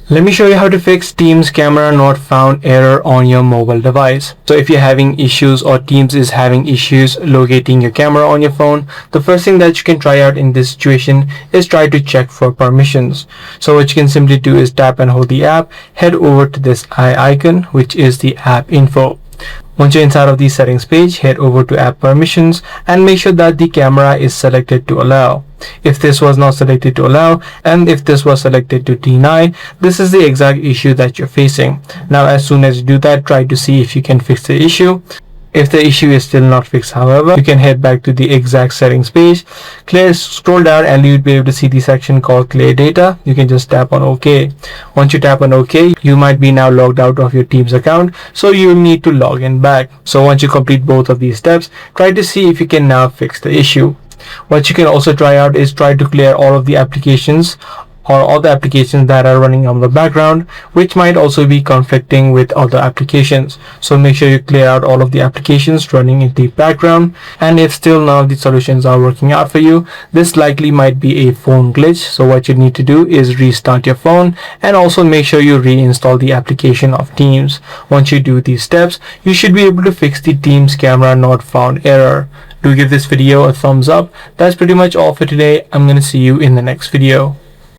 Let me show you how to fix Teams camera not found error on your mobile device. So if you're having issues or Teams is having issues locating your camera on your phone, the first thing that you can try out in this situation is try to check for permissions. So what you can simply do is tap and hold the app, head over to this eye icon, which is the app info. Once you're inside of the settings page, head over to app permissions and make sure that the camera is selected to allow. If this was not selected to allow and if this was selected to deny, this is the exact issue that you're facing. Now as soon as you do that, try to see if you can fix the issue. If the issue is still not fixed, however, you can head back to the exact settings page, scroll down, and you'll be able to see the section called clear data. You can just tap on OK. Once you tap on OK, you might be now logged out of your Teams account, so you'll need to log in back. So once you complete both of these steps, try to see if you can now fix the issue. What you can also try out is try to clear all of the applications or all the applications that are running on the background, which might also be conflicting with other applications. So make sure you clear out all of the applications running in the background, and if still none of the solutions are working out for you, this likely might be a phone glitch. So what you need to do is restart your phone and also make sure you reinstall the application of Teams. Once you do these steps, you should be able to fix the Teams camera not found error. Do give this video a thumbs up. That's pretty much all for today. I'm going to see you in the next video.